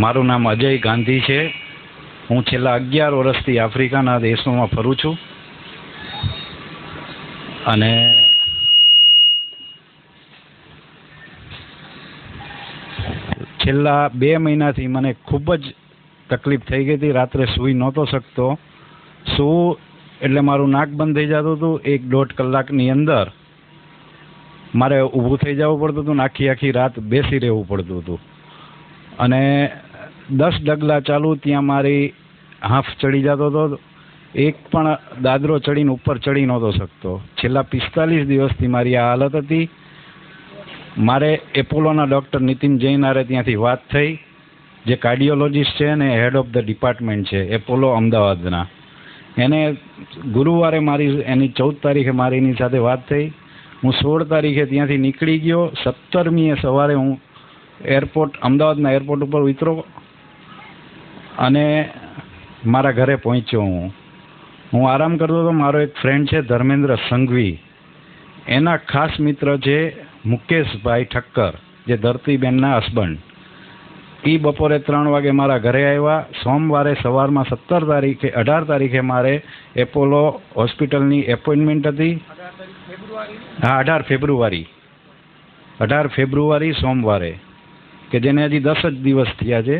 મારું નામ અજય ગાંધી છે. હું છેલ્લા 11 વર્ષથી આફ્રિકાના દેશોમાં ફરું છું અને છેલ્લા 2 મહિનાથી મને ખૂબ જ તકલીફ થઈ ગઈ હતી. રાત્રે સૂઈ નહોતો શકતો. એટલે મારું નાક બંધ થઈ જતું હતું. 1-1.5 કલાકની અંદર મારે ઊભું થઈ જવું પડતું હતું. આખી રાત બેસી રહેવું પડતું હતું અને 10 ડગલા ચાલુ ત્યાં મારી હાંફ ચડી જતો હતો. એક પણ દાદરો ચડીને ઉપર ચડી નહોતો શકતો. છેલ્લા 45 દિવસથી મારી આ હાલત હતી. મારે એપોલોના ડૉક્ટર નીતિન જૈન હારે ત્યાંથી વાત થઈ, જે કાર્ડિયોલોજિસ્ટ છે અને હેડ ઓફ ધ ડિપાર્ટમેન્ટ છે એપોલો અમદાવાદના. એને ગુરુવારે એની 14 તારીખે મારીની સાથે વાત થઈ. હું 16 તારીખે ત્યાંથી નીકળી ગયો. 17મીએ સવારે હું અમદાવાદના એરપોર્ટ ઉપર ઉતરો અને મારા ઘરે પહોંચ્યો. હું આરામ કરતો હતો. મારો એક ફ્રેન્ડ છે ધર્મેન્દ્ર સંઘવી, એના ખાસ મિત્ર છે મુકેશભાઈ ઠક્કર, જે ધરતીબેનના હસબન્ડ. એ બપોરે 3 વાગે મારા ઘરે આવ્યા. સોમવારે સવારમાં 18 તારીખે મારે એપોલો હોસ્પિટલની એપોઇન્ટમેન્ટ હતી. હા, 18 ફેબ્રુઆરી સોમવારે, કે જેને હજી 10 જ દિવસ થયા છે.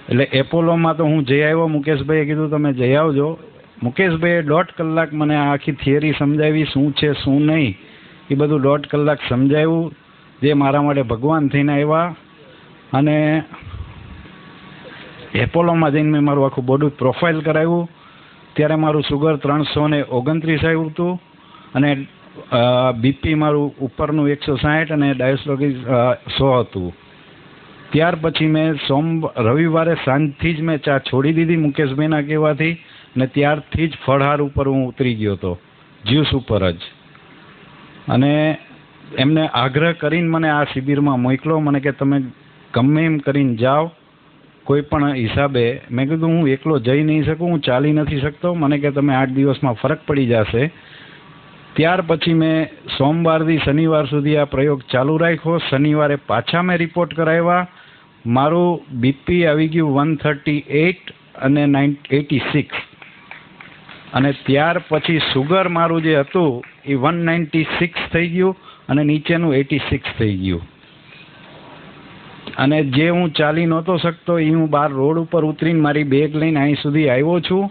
એટલે એપોલોમાં તો હું જઈ આવ્યો. મુકેશભાઈએ કીધું તમે જઈ આવજો. મુકેશભાઈએ 1.5 કલાક મને આખી થિયરી સમજાવી, શું છે શું નહીં એ બધું 1.5 કલાક સમજાવ્યું, જે મારા માટે ભગવાન થઈને આવ્યા. અને એપોલોમાં જઈને મેં મારું આખું બોડી પ્રોફાઇલ કરાવ્યું. ત્યારે મારું સુગર 329 આવ્યું હતું અને બીપી મારું ઉપરનું 160 અને ડાયાસ્ટ્રોલિક 100 હતું. ત્યાર પછી મેં રવિવારે સાંજથી જ મેં ચા છોડી દીધી મુકેશભાઈના કહેવાથી, અને ત્યારથી જ ફળહાર ઉપર હું ઉતરી ગયો હતો, જ્યુસ ઉપર જ. અને એમને આગ્રહ કરીને મને આ શિબિરમાં મોકલો. મને કે તમે ગમે એમ કરીને જાઓ કોઈ પણ હિસાબે. મેં કીધું હું એકલો જઈ નહીં શકું, હું ચાલી નથી શકતો. મને કે તમે 8 દિવસમાં ફરક પડી જશે. ત્યાર પછી મેં સોમવારથી શનિવાર સુધી આ પ્રયોગ ચાલુ રાખ્યો. શનિવારે પાછા મેં રિપોર્ટ કરાવ્યા. મારું બીપી આવી ગયું 138 અને 86, અને ત્યાર પછી સુગર મારું જે હતું એ 196 થઈ ગયું અને નીચેનું 86 થઈ ગયું. અને જે હું ચાલી નહોતો શકતો એ હું બહાર રોડ ઉપર ઉતરીને મારી બેગ લઈને અહીં સુધી આવ્યો છું.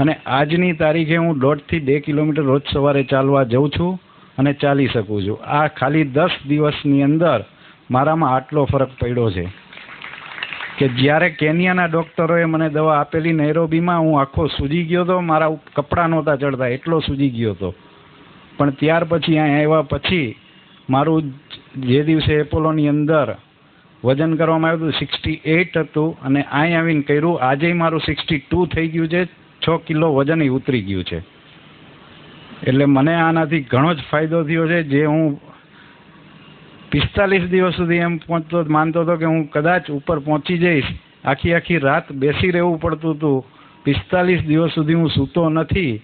અને આજની તારીખે હું 1.5 થી 2 કિલોમીટર રોજ સવારે ચાલવા જાઉં છું અને ચાલી શકું છું. આ ખાલી 10 દિવસની અંદર મારામાં આટલો ફરક પડ્યો છે કે જ્યારે કેન્યાના ડૉક્ટરોએ મને દવા આપેલી નૈરોબીમાં, હું આખો સૂજી ગયો હતો. મારા કપડાં નહોતા ચડતા, એટલો સૂજી ગયો હતો. પણ ત્યાર પછી અહીં આવ્યા પછી મારું જે દિવસે એપોલોની અંદર વજન કરવામાં આવ્યું હતું 68 હતું અને અહીં આવીને કર્યું. આજે મારું 62 થઈ ગયું છે. 6 કિલો વજન ઉતરી ગયું છે. એટલે મને આનાથી ઘણો જ ફાયદો થયો છે. જે હું 45 દિવસ સુધી એમ માનતો હતો કે હું કદાચ ઉપર પહોંચી જઈશ. આખી રાત બેસી રહેવું પડતું હતું. 45 દિવસ સુધી હું સૂતો નથી,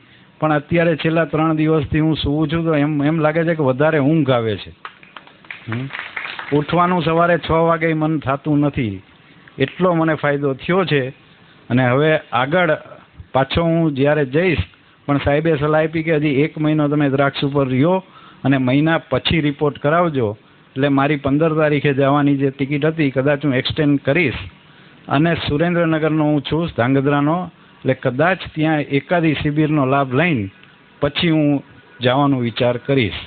પણ અત્યારે છેલ્લા 3 દિવસથી હું સૂવું છું તો એમ લાગે છે કે વધારે ઊંઘ આવે છે. ઉઠવાનું સવારે 6 વાગે મન થતું નથી. એટલો મને ફાયદો થયો છે. અને હવે આગળ પાછો હું જ્યારે જઈશ, પણ સાહેબે સલાહ આપી કે હજી 1 મહિનો તમે દ્રાક્ષ ઉપર રહ્યો અને મહિના પછી રિપોર્ટ કરાવજો. એટલે મારી 15 તારીખે જવાની જે ટિકિટ હતી કદાચ હું એક્સટેન્ડ કરીશ. અને સુરેન્દ્રનગરનો હું છું, ધાંગધ્રાનો. એટલે કદાચ ત્યાં એકાદી શિબિરનો લાભ લઈને પછી હું જવાનો વિચાર કરીશ.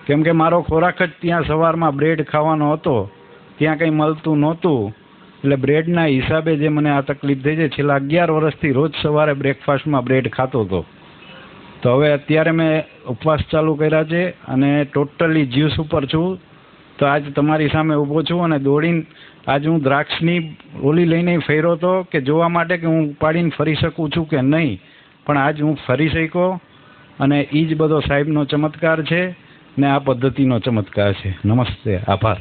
કેમ કે મારો ખોરાક જ ત્યાં સવારમાં બ્રેડ ખાવાનો હતો, ત્યાં કંઈ મળતું નહોતું. એટલે બ્રેડના હિસાબે જે મને આ તકલીફ થઈ છે. છેલ્લા 11 વર્ષથી રોજ સવારે બ્રેકફાસ્ટમાં બ્રેડ ખાતો હતો. તો હવે અત્યારે મેં ઉપવાસ ચાલુ કર્યા છે અને ટોટલી જ્યુસ ઉપર છું. તો આજ તમારી સામે ઊભો છું અને દોડીને આજ હું દ્રાક્ષની ઓલી લઈને ફર્યો હતો કે જોવા માટે કે હું ઉપાડીને ફરી શકું છું કે નહીં. પણ આજ હું ફરી શક્યો અને એ જ બધો સાહેબનો ચમત્કાર છે ને આ પદ્ધતિનો ચમત્કાર છે. નમસ્તે, આભાર.